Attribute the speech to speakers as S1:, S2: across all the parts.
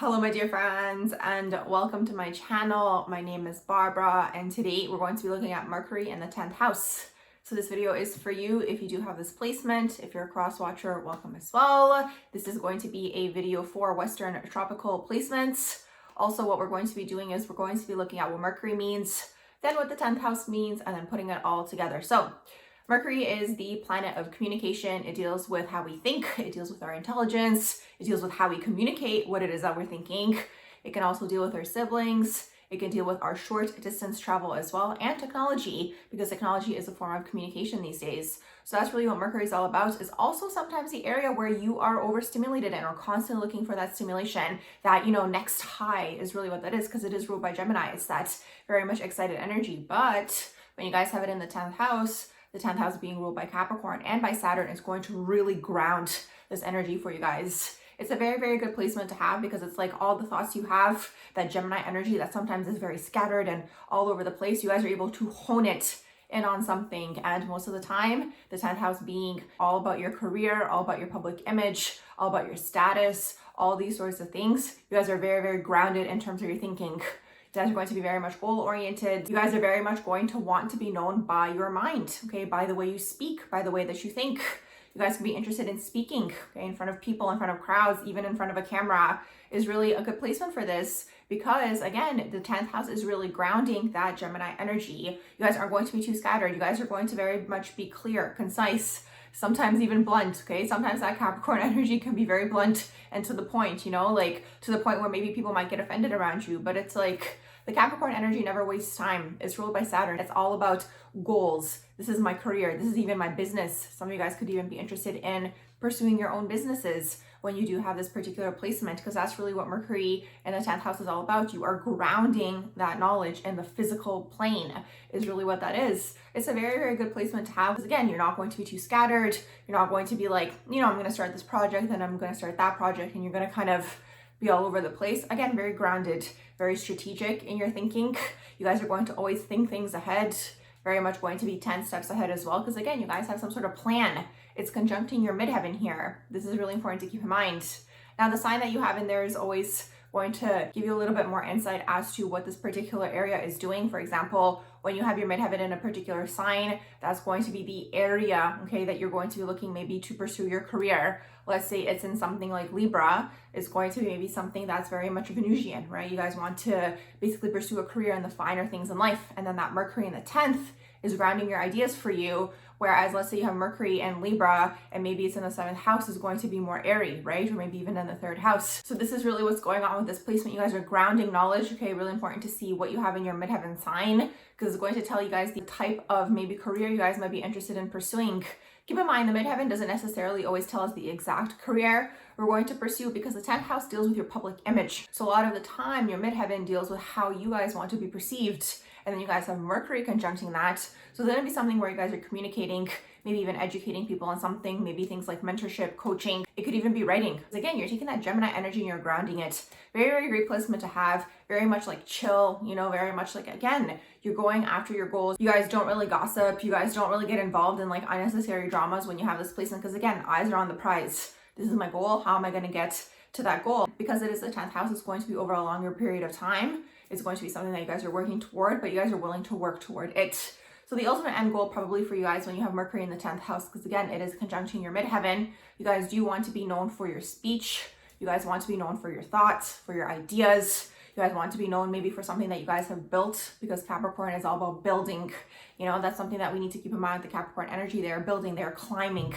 S1: Hello my dear friends and welcome to my channel. My name is Barbara and today we're going to be looking at Mercury in the 10th house. So this video is for you if you do have this placement. If you're a cross watcher, welcome as well. This is going to be a video for Western tropical placements. Also what we're going to be doing is we're going to be looking at what Mercury means, then what the 10th house means, and then putting it all together. So Mercury is the planet of communication. It deals with how we think, it deals with our intelligence, it deals with how we communicate what it is that we're thinking. It can also deal with our siblings, it can deal with our short distance travel as well, and technology, because technology is a form of communication these days. So that's really what Mercury is all about. Is also sometimes the area where you are overstimulated and are constantly looking for that stimulation, that, next high is really what that is, because it is ruled by Gemini. It's that very much excited energy. But when you guys have it in the 10th house, the 10th house being ruled by Capricorn and by Saturn, is going to really ground this energy for you guys. It's a very, very good placement to have because it's like all the thoughts you have, that Gemini energy that sometimes is very scattered and all over the place, you guys are able to hone it in on something. And most of the time, the 10th house being all about your career, all about your public image, all about your status, all these sorts of things, you guys are very, very grounded in terms of your thinking. You guys are going to be very much goal-oriented. You guys are very much going to want to be known by your mind, okay? By the way you speak, by the way that you think. You guys can be interested in speaking, okay? In front of people, in front of crowds, even in front of a camera is really a good placement for this because, again, the 10th house is really grounding that Gemini energy. You guys aren't going to be too scattered. You guys are going to very much be clear, concise, sometimes even blunt, okay? Sometimes that Capricorn energy can be very blunt and to the point, like to the point where maybe people might get offended around you, but it's like the Capricorn energy never wastes time. It's ruled by Saturn. It's all about goals. This is my career. This is even my business. Some of you guys could even be interested in pursuing your own businesses when you do have this particular placement, because that's really what Mercury in the 10th house is all about. You are grounding that knowledge in the physical plane is really what that is. It's a very, very good placement to have because, again, you're not going to be too scattered. You're not going to be like, I'm going to start this project, then I'm going to start that project, and you're going to kind of be all over the place. Again, very grounded, very strategic in your thinking. You guys are going to always think things ahead, very much going to be 10 steps ahead as well, because again, you guys have some sort of plan. It's conjuncting your midheaven here. This is really important to keep in mind. Now, the sign that you have in there is always going to give you a little bit more insight as to what this particular area is doing. For example, when you have your midheaven in a particular sign, that's going to be the area, okay, that you're going to be looking maybe to pursue your career. Let's say it's in something like Libra, it's going to be maybe something that's very much Venusian, right? You guys want to basically pursue a career in the finer things in life. And then that Mercury in the 10th is grounding your ideas for you. Whereas let's say you have Mercury and Libra and maybe it's in the 7th house, is going to be more airy, right? Or maybe even in the 3rd house. So this is really what's going on with this placement. You guys are grounding knowledge, okay? Really important to see what you have in your midheaven sign because it's going to tell you guys the type of maybe career you guys might be interested in pursuing. Keep in mind, the midheaven doesn't necessarily always tell us the exact career we're going to pursue because the 10th house deals with your public image. So a lot of the time, your midheaven deals with how you guys want to be perceived. And then you guys have Mercury conjuncting that. So there's going to be something where you guys are communicating, maybe even educating people on something, maybe things like mentorship, coaching. It could even be writing. Because again, you're taking that Gemini energy and you're grounding it. Very, very great placement to have. Very much like chill, very much like, again, you're going after your goals. You guys don't really gossip. You guys don't really get involved in like unnecessary dramas when you have this placement. Because again, eyes are on the prize. This is my goal. How am I going to get to that goal? Because it is the 10th house, it's going to be over a longer period of time. It's going to be something that you guys are working toward, but you guys are willing to work toward it. So the ultimate end goal probably for you guys when you have Mercury in the 10th house, because again, it is conjuncting your midheaven. You guys do want to be known for your speech. You guys want to be known for your thoughts, for your ideas. You guys want to be known maybe for something that you guys have built, because Capricorn is all about building. That's something that we need to keep in mind with the Capricorn energy. They're building, they're climbing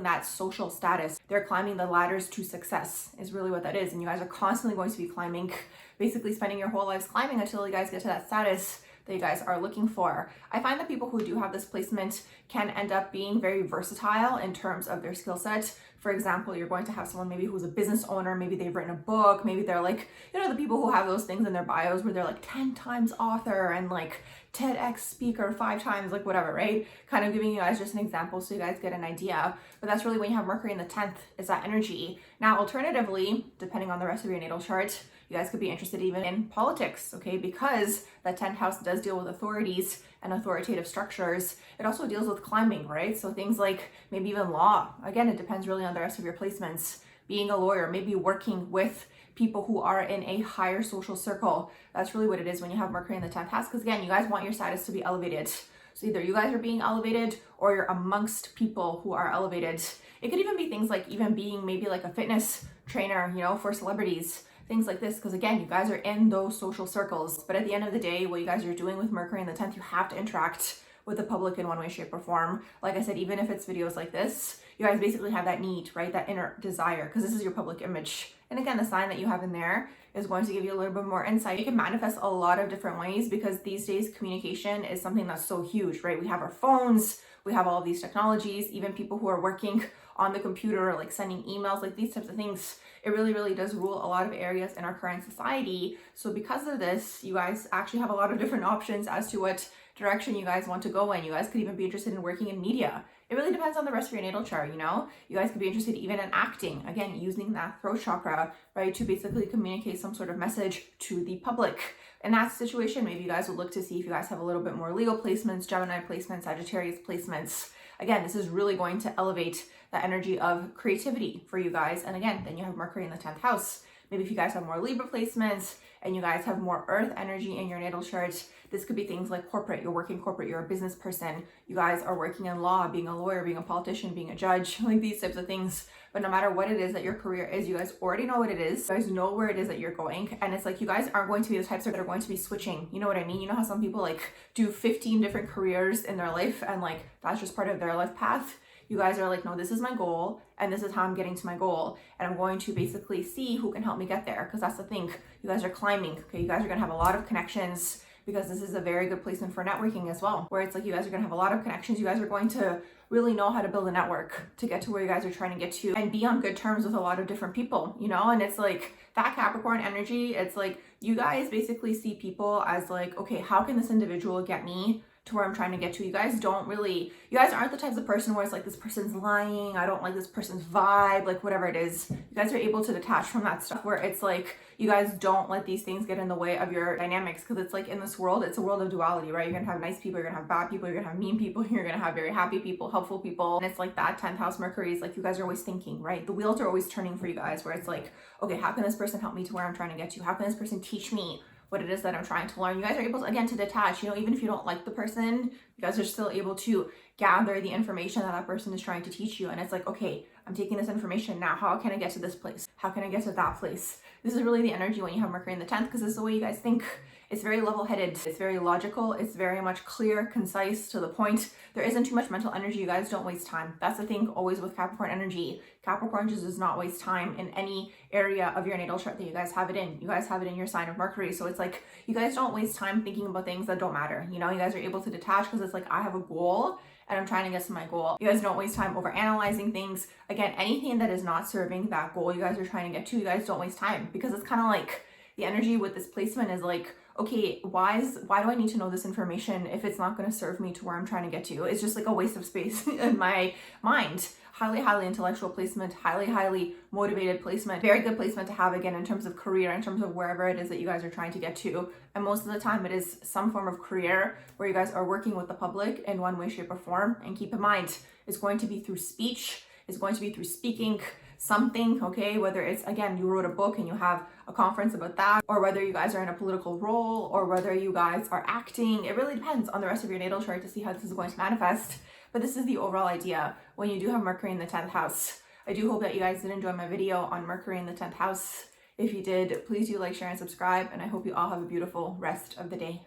S1: that social status. They're climbing the ladders to success is really what that is. And you guys are constantly going to be climbing, basically spending your whole lives climbing until you guys get to that status that you guys are looking for. I find that people who do have this placement can end up being very versatile in terms of their skill set. For example, you're going to have someone maybe who's a business owner, maybe they've written a book, maybe they're like, the people who have those things in their bios where they're like 10 times author and like TEDx speaker 5 times, like whatever, right? Kind of giving you guys just an example so you guys get an idea. But that's really when you have Mercury in the 10th, is that energy. Now, alternatively, depending on the rest of your natal chart, you guys could be interested even in politics, okay? Because that 10th house does deal with authorities and authoritative structures. It also deals with climbing, right? So things like maybe even law. Again, it depends really on the rest of your placements. being a lawyer, maybe working with people who are in a higher social circle. That's really what it is when you have Mercury in the 10th house, because again, you guys want your status to be elevated. So either you guys are being elevated or you're amongst people who are elevated. It could even be things like even being maybe like a fitness trainer, you know, for celebrities, things like this, because again, you guys are in those social circles. But at the end of the day, what you guys are doing with Mercury in the 10th, you have to interact with the public in one way, shape, or form. Like I said, even if it's videos like this, you guys basically have that need, right? That inner desire, because this is your public image. And again, the sign that you have in there is going to give you a little bit more insight. You can manifest a lot of different ways because these days communication is something that's so huge, right? We have our phones, we have all of these technologies, even people who are working on the computer, like sending emails, like these types of things. It really, really does rule a lot of areas in our current society. So because of this, you guys actually have a lot of different options as to what direction you guys want to go in. You guys could even be interested in working in media. It really depends on the rest of your natal chart, you know? You guys could be interested even in acting, again, using that throat chakra, right, to basically communicate some sort of message to the public. In that situation, maybe you guys would look to see if you guys have a little bit more Leo placements, Gemini placements, Sagittarius placements. Again, this is really going to elevate the energy of creativity for you guys. And again, then you have Mercury in the 10th house. Maybe if you guys have more Libra placements and you guys have more earth energy in your natal chart, this could be things like corporate. You're working corporate, you're a business person. You guys are working in law, being a lawyer, being a politician, being a judge, like these types of things. But no matter what it is that your career is, you guys already know what it is. You guys know where it is that you're going. And it's like, you guys aren't going to be the types that are going to be switching. You know what I mean? You know how some people like do 15 different careers in their life and like, that's just part of their life path. You guys are like, no, this is my goal and this is how I'm getting to my goal. And I'm going to basically see who can help me get there. Because that's the thing. You guys are climbing. Okay, you guys are going to have a lot of connections because this is a very good placement for networking as well. Where it's like you guys are going to have a lot of connections. You guys are going to really know how to build a network to get to where you guys are trying to get to and be on good terms with a lot of different people, you know? And it's like that Capricorn energy. It's like you guys basically see people as like, okay, how can this individual get me to where I'm trying to get to? You guys aren't the types of person where it's like, this person's lying, I don't like this person's vibe, like whatever it is. You guys are able to detach from that stuff where it's like, you guys don't let these things get in the way of your dynamics, because it's like in this world, it's a world of duality, right? You're gonna have nice people, you're gonna have bad people, you're gonna have mean people, you're gonna have very happy people, helpful people. And it's like that 10th house Mercury is like, you guys are always thinking, right? The wheels are always turning for you guys, where it's like, okay, how can this person help me to where I'm trying to get to? How can this person teach me what it is that I'm trying to learn? You guys are able to, again, to detach, you know, even if you don't like the person, you guys are still able to gather the information that person is trying to teach you. And it's like, okay, I'm taking this information now. How can I get to this place? How can I get to that place? This is really the energy when you have Mercury in the 10th, because this is the way you guys think. It's very level-headed. It's very logical. It's very much clear, concise, to the point. There isn't too much mental energy. You guys don't waste time. That's the thing always with Capricorn energy. Capricorn just does not waste time in any area of your natal chart that you guys have it in. You guys have it in your sign of Mercury. So it's like, you guys don't waste time thinking about things that don't matter. You know, you guys are able to detach because it's like, I have a goal and I'm trying to get to my goal. You guys don't waste time over analyzing things. Again, anything that is not serving that goal you guys are trying to get to, you guys don't waste time, because it's kind of like the energy with this placement is like, okay, why do I need to know this information if it's not going to serve me to where I'm trying to get to? It's just like a waste of space in my mind. Highly intellectual placement, highly motivated placement, very good placement to have, again, in terms of career, in terms of wherever it is that you guys are trying to get to. And most of the time it is some form of career where you guys are working with the public in one way, shape, or form. And keep in mind, it's going to be through speech, it's going to be through speaking something, okay? Whether it's, again, you wrote a book and you have a conference about that, or whether you guys are in a political role, or whether you guys are acting. It really depends on the rest of your natal chart to see how this is going to manifest. But this is the overall idea when you do have Mercury in the 10th house. I do hope that you guys did enjoy my video on Mercury in the 10th house. If you did, please do like, share, and subscribe. And I hope you all have a beautiful rest of the day.